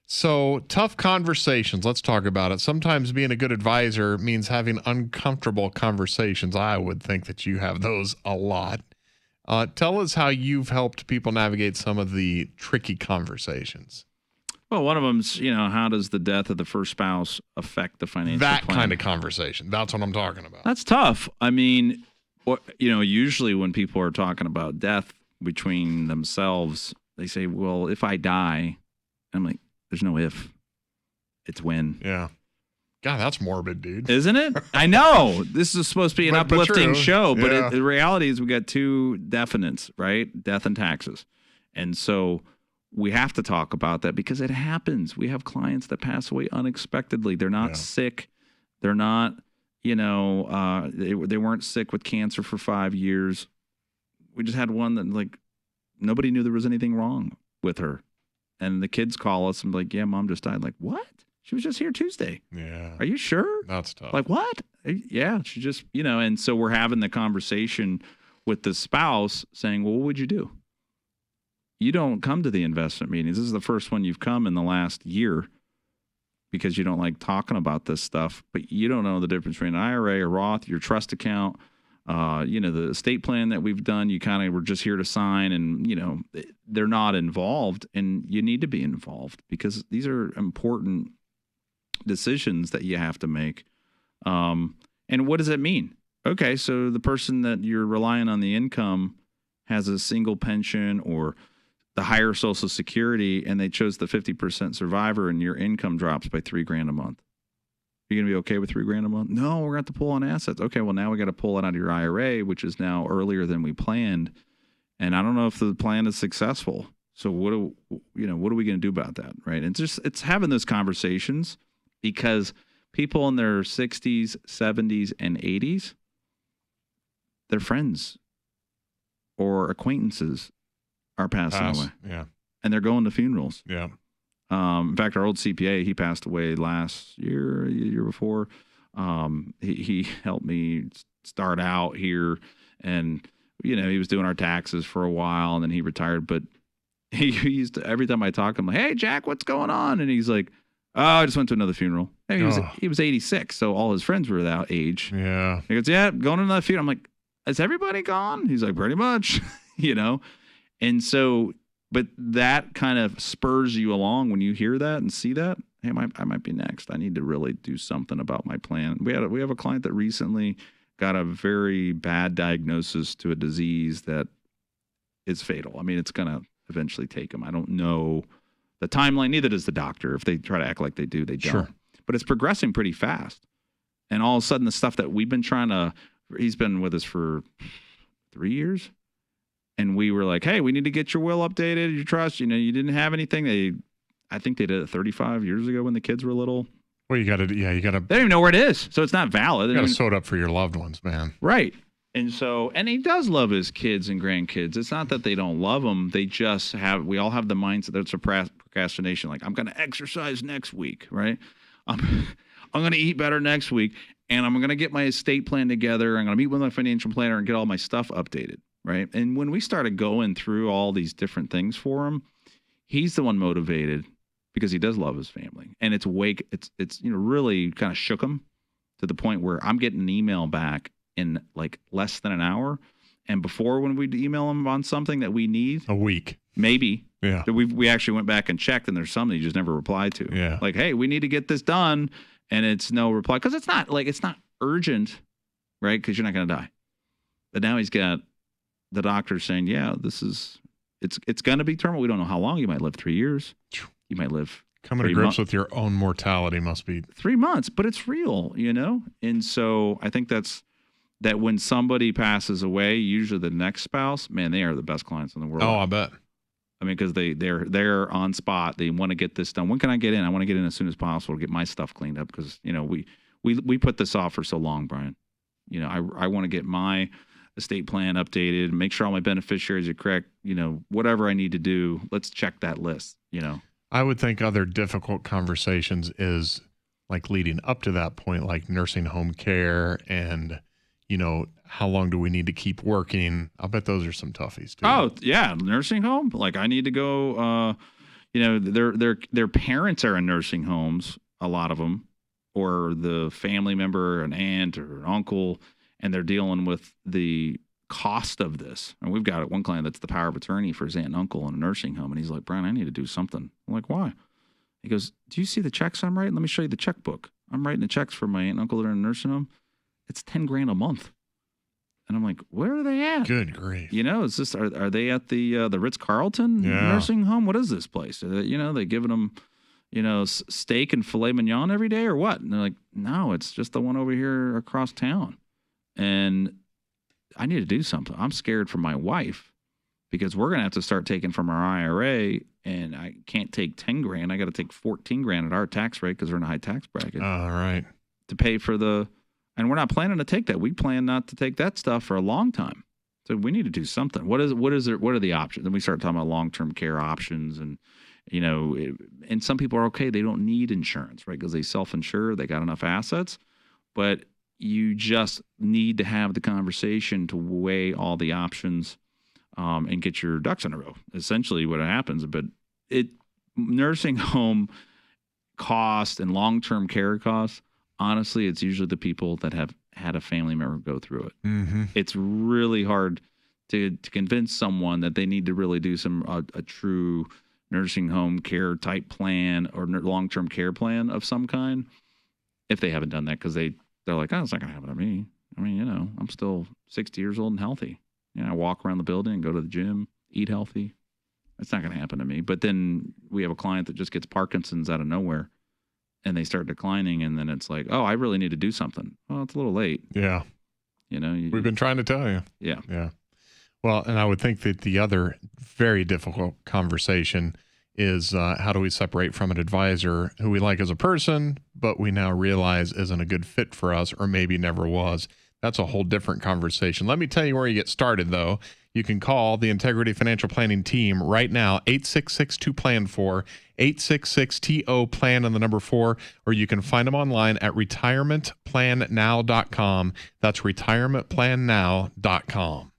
So, tough conversations. Let's talk about it. Sometimes being a good advisor means having uncomfortable conversations. I would think that you have those a lot. Tell us how you've helped people navigate some of the tricky conversations. Well, one of them's, how does the death of the first spouse affect the financial That plan? kind of conversation. That's what I'm talking about. That's tough. I mean, usually when people are talking about death between themselves, they say, well, if I die, I'm like, there's no if, it's when. Yeah. God, that's morbid, dude. Isn't it? I know. This is supposed to be an uplifting true. show, but Yeah. the reality is we got two definites, right? Death and taxes. And so we have to talk about that because it happens. We have clients that pass away unexpectedly. They're not sick. They're not, they weren't sick with cancer for 5 years. We just had one that nobody knew there was anything wrong with her. And the kids call us and be like, yeah, mom just died. Like, what? She was just here Tuesday. Yeah. Are you sure? That's tough. Like, what? Yeah, she just, and so we're having the conversation with the spouse saying, well, what would you do? You don't come to the investment meetings. This is the first one you've come in the last year because you don't like talking about this stuff, but you don't know the difference between an IRA, a Roth, your trust account, the estate plan that we've done. You kind of were just here to sign and, they're not involved and you need to be involved because these are important decisions that you have to make. And what does it mean? Okay, so the person that you're relying on the income has a single pension or the higher Social Security, and they chose the 50% survivor, and your income drops by $3,000 a month. You're gonna be okay with $3,000 a month? No, we're gonna have to pull on assets. Okay, well now we got to pull it out of your IRA, which is now earlier than we planned, and I don't know if the plan is successful. So what are we gonna do about that, right? And it's having those conversations because people in their 60s, 70s, and 80s, their friends or acquaintances are passing away. Yeah. And they're going to funerals. Yeah. In fact, our old CPA, he passed away last year, the year before. He helped me start out here and, he was doing our taxes for a while and then he retired. But he used to, every time I talk, I'm like, hey, Jack, what's going on? And he's like, oh, I just went to another funeral. Hey, he was 86, so all his friends were that age. Yeah. He goes, yeah, going to another funeral. I'm like, is everybody gone? He's like, pretty much, And so, but that kind of spurs you along when you hear that and see that. Hey, I might be next. I need to really do something about my plan. We have a client that recently got a very bad diagnosis to a disease that is fatal. I mean, it's going to eventually take him. I don't know the timeline. Neither does the doctor. If they try to act like they do, they don't. Sure. But it's progressing pretty fast. And all of a sudden, the stuff that we've been he's been with us for 3 years. And we were like, hey, we need to get your will updated, your trust. You didn't have anything. I think they did it 35 years ago when the kids were little. Well, you got to. They don't even know where it is. So it's not valid. You got to sew it up for your loved ones, man. Right. And he does love his kids and grandkids. It's not that they don't love them. They just we all have the mindset that's a procrastination. Like, I'm going to exercise next week, right? I'm going to eat better next week. And I'm going to get my estate plan together. I'm going to meet with my financial planner and get all my stuff updated. Right. And when we started going through all these different things for him, he's the one motivated because he does love his family. And it's really kind of shook him to the point where I'm getting an email back in like less than an hour. And before, when we'd email him on something that we need a week, maybe. Yeah. We actually went back and checked and there's some that he just never replied to. Yeah. Like, hey, we need to get this done. And it's no reply because it's not urgent. Right. Because you're not going to die. But now he's got the doctor saying, yeah, it's going to be terminal. We don't know how long. You might live 3 years. You might live. Coming to grips with your own mortality must be 3 months, but it's real, And so I think that when somebody passes away, usually the next spouse, man, they are the best clients in the world. Oh, I bet. I mean, because they're on spot. They want to get this done. When can I get in? I want to get in as soon as possible to get my stuff cleaned up because, we put this off for so long, Brian. I want to get my estate plan updated, make sure all my beneficiaries are correct, whatever I need to do, let's check that list, I would think other difficult conversations is like leading up to that point, like nursing home care and, how long do we need to keep working? I'll bet those are some toughies too. Oh, yeah. Nursing home. Like I need to go, their parents are in nursing homes, a lot of them, or the family member, an aunt or an uncle, and they're dealing with the cost of this. And we've got one client that's the power of attorney for his aunt and uncle in a nursing home, and he's like, Brian, I need to do something. I'm like, why? He goes, do you see the checks I'm writing? Let me show you the checkbook. I'm writing the checks for my aunt and uncle that are in a nursing home. It's $10,000 a month. And I'm like, where are they at? Good grief. Is this, are they at the Ritz-Carlton nursing home? What is this place? Are they giving them, steak and filet mignon every day or what? And they're like, no, it's just the one over here across town. And I need to do something. I'm scared for my wife because we're going to have to start taking from our IRA, and I can't take $10,000. I got to take $14,000 at our tax rate because we're in a high tax bracket. All right. To pay for and we're not planning to take that. We plan not to take that stuff for a long time. So we need to do something. What are the options? Then we start talking about long-term care options, and and some people are okay. They don't need insurance, right? Because they self-insure, they got enough assets, but you just need to have the conversation to weigh all the options and get your ducks in a row. Essentially, what happens, but nursing home cost and long-term care costs. Honestly, it's usually the people that have had a family member go through it. Mm-hmm. It's really hard to convince someone that they need to really do a true nursing home care type plan or long-term care plan of some kind if they haven't done that, because they're like, oh, it's not going to happen to me. I mean, I'm still 60 years old and healthy. I walk around the building and go to the gym, eat healthy. It's not going to happen to me. But then we have a client that just gets Parkinson's out of nowhere. And they start declining, and then it's like, oh, I really need to do something. Well, it's a little late. Yeah. We've been trying to tell you. Yeah. Yeah. Well, and I would think that the other very difficult conversation is how do we separate from an advisor who we like as a person, but we now realize isn't a good fit for us or maybe never was. That's a whole different conversation. Let me tell you where you get started, though. You can call the Integrity Financial Planning team right now, 866-2PLAN-4, 866-TO-PLAN and the number 4, or you can find them online at retirementplannow.com. That's retirementplannow.com.